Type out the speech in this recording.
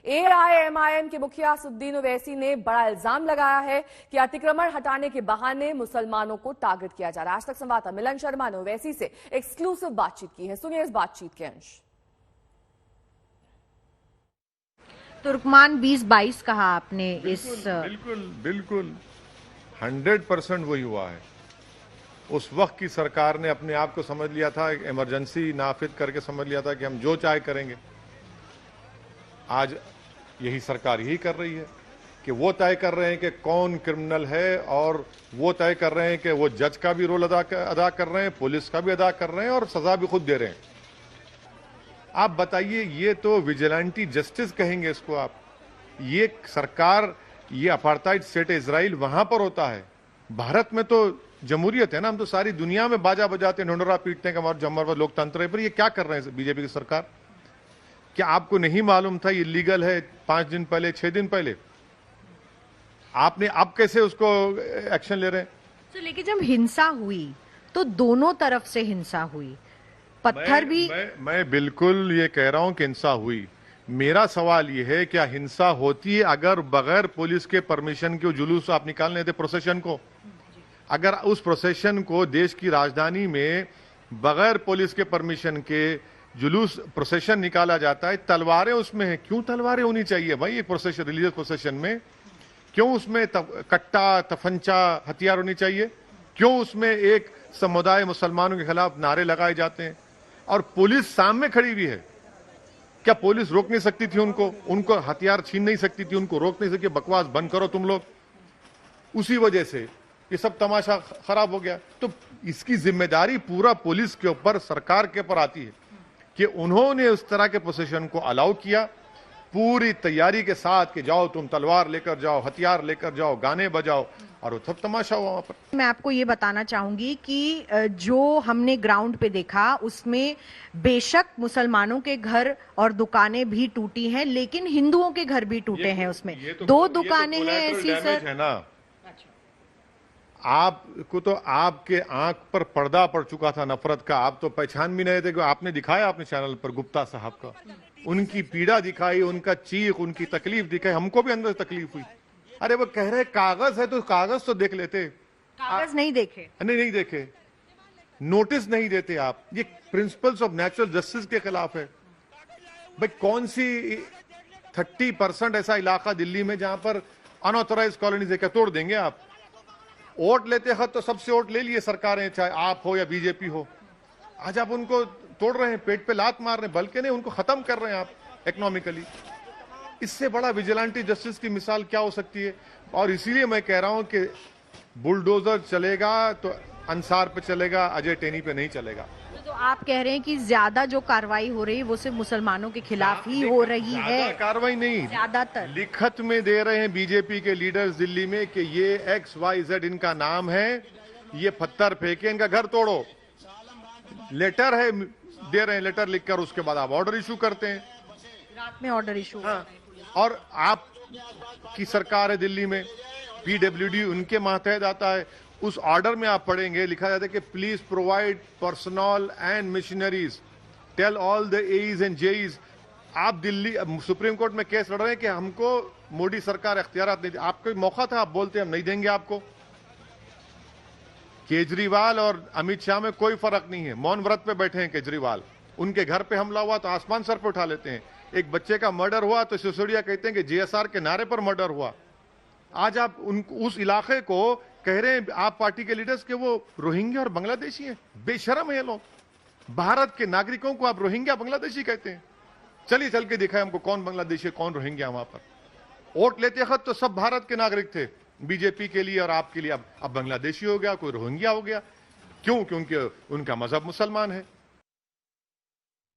AIMIM के मुखिया असदुद्दीन ओवैसी ने बड़ा इल्जाम लगाया है कि अतिक्रमण हटाने के बहाने मुसलमानों को टारगेट किया जा रहा है। आज तक संवाददाता मिलन शर्मा ने ओवैसी से एक्सक्लूसिव बातचीत की है। सुनिए इस बातचीत के अंश। तुर्कमान 2022 कहा आपने। बिल्कुल 100% वही हुआ है। उस वक्त की सरकार ने अपने आप को समझ लिया था, इमरजेंसी नाफिज करके समझ लिया था कि हम जो चाहे करेंगे। आज यही सरकार यही कर रही है कि वो तय कर रहे हैं कि कौन क्रिमिनल है, और वो तय कर रहे हैं कि वो जज का भी रोल अदा कर रहे हैं, पुलिस का भी अदा कर रहे हैं, और सजा भी खुद दे रहे हैं। आप बताइए, ये तो विजिलेंटी जस्टिस कहेंगे इसको आप? ये सरकार, ये अपार्थाइड स्टेट इजराइल वहां पर होता है। भारत में तो जमहूरियत है ना, हम तो सारी दुनिया में बाजा बजाते हैं, ढोंडरा पीटते हैं कि हमारा जमहूरियत लोकतंत्र है। पर ये क्या कर रहे हैं बीजेपी की सरकार? क्या आपको नहीं मालूम था ये लीगल है 5 दिन पहले, 6 दिन पहले? आपने अब कैसे उसको एक्शन ले रहे हैं? तो लेकिन जब हिंसा हुई तो दोनों तरफ से हिंसा हुई, पत्थर भी। मैं बिल्कुल ये कह रहा हूं कि हिंसा हुई। मेरा सवाल ये है, क्या हिंसा होती है अगर बगैर पुलिस के परमिशन के जुलूस आप निकालने थे प्रोसेशन को? अगर उस प्रोसेशन को देश की राजधानी में बगैर पुलिस के परमिशन के जुलूस प्रोसेशन निकाला जाता है, तलवारें उसमें हैं, क्यों तलवारें होनी चाहिए भाई? एक प्रोसेशन, रिलीजियस प्रोसेशन में क्यों उसमें कट्टा, तफंचा, हथियार होनी चाहिए? क्यों उसमें एक समुदाय मुसलमानों के खिलाफ नारे लगाए जाते हैं और पुलिस सामने खड़ी हुई है? क्या पुलिस रोक नहीं सकती थी उनको हथियार छीन नहीं सकती थी, उनको रोक नहीं सकती? बकवास बंद करो तुम लोग। उसी वजह से ये सब तमाशा खराब हो गया। तो इसकी जिम्मेदारी पूरा पुलिस के ऊपर, सरकार के ऊपर आती है कि उन्होंने उस तरह के पोजीशन को अलाउ किया पूरी तैयारी के साथ कि जाओ तुम तलवार लेकर जाओ, हथियार लेकर जाओ, गाने बजाओ, और वो सब तमाशा हुआ वहां पर। मैं आपको ये बताना चाहूंगी कि जो हमने ग्राउंड पे देखा उसमें बेशक मुसलमानों के घर और दुकानें भी टूटी हैं, लेकिन हिंदुओं के घर भी टूटे हैं। उसमें दो दुकानें हैं ऐसी सर, है ना। आपको तो आपके आंख पर पर्दा पड़ चुका था नफरत का, आप तो पहचान भी नहीं थे। आपने दिखाया अपने चैनल पर गुप्ता साहब का, उनकी पीड़ा दिखाई, उनका चीख, उनकी तकलीफ दिखाई। हमको भी अंदर तकलीफ हुई। अरे वो कह रहे कागज है तो कागज तो देख लेते। कागज नहीं देखे? नहीं देखे, नोटिस नहीं देते आप। ये प्रिंसिपल्स ऑफ नेचुरल जस्टिस के खिलाफ है भाई। कौन सी 30% ऐसा इलाका दिल्ली में जहां पर अनऑथराइज कॉलोनीज है, क्या तोड़ देंगे आप? वोट लेते वक्त तो सबसे वोट ले लिए सरकारें, चाहे आप हो या बीजेपी हो। आज आप उनको तोड़ रहे हैं, पेट पे लात मार रहे हैं, बल्कि नहीं उनको खत्म कर रहे हैं आप इकोनॉमिकली। इससे बड़ा विजिलेंटी जस्टिस की मिसाल क्या हो सकती है? और इसीलिए मैं कह रहा हूं कि बुलडोजर चलेगा तो अंसार पे चलेगा, अजय टेनी पे नहीं चलेगा। तो आप कह रहे हैं कि ज्यादा जो कार्रवाई हो रही है वो सिर्फ मुसलमानों के खिलाफ ही हो रही है? कार्रवाई नहीं, ज्यादातर लिखत में दे रहे हैं बीजेपी के लीडर्स दिल्ली में कि ये XYZ इनका नाम है, ये पत्थर फेंके, इनका घर तोड़ो। लेटर है, दे रहे हैं लेटर लिखकर, उसके बाद आप ऑर्डर इशू करते हैं। रात में ऑर्डर इशू। हाँ, और आप की सरकार है दिल्ली में, PWD उनके मातहत आता है। उस ऑर्डर में आप पढ़ेंगे, लिखा जाता है कि please provide personal and missionaries, tell all the AEs and JEs. आप दिल्ली सुप्रीम कोर्ट में केस लड़ रहे हैं कि हमको मोदी सरकार इख्तियारात नहीं दी। आपको मौका था, आप बोलते हम नहीं देंगे आपको। केजरीवाल और अमित शाह में कोई फर्क नहीं है। मौन व्रत पे बैठे हैं केजरीवाल, उनके घर पे हमला हुआ तो आसमान सर पे उठा लेते हैं। एक बच्चे का मर्डर हुआ तो सिसोदिया कहते हैं कि JSR के नारे पर मर्डर हुआ। आज आप उस इलाके को कह रहे हैं, आप पार्टी के लीडर्स, के वो रोहिंग्या और बांग्लादेशी हैं। बेशरम है ये लोग। भारत के नागरिकों को आप रोहिंग्या बांग्लादेशी कहते हैं। चलिए चल के दिखाए हमको कौन बांग्लादेशी, कौन रोहिंग्या। वहां पर वोट लेते वक्त तो सब भारत के नागरिक थे बीजेपी के लिए और आपके लिए। अब बांग्लादेशी हो गया, कोई रोहिंग्या हो गया। क्यों? क्योंकि उनका मजहब मुसलमान है।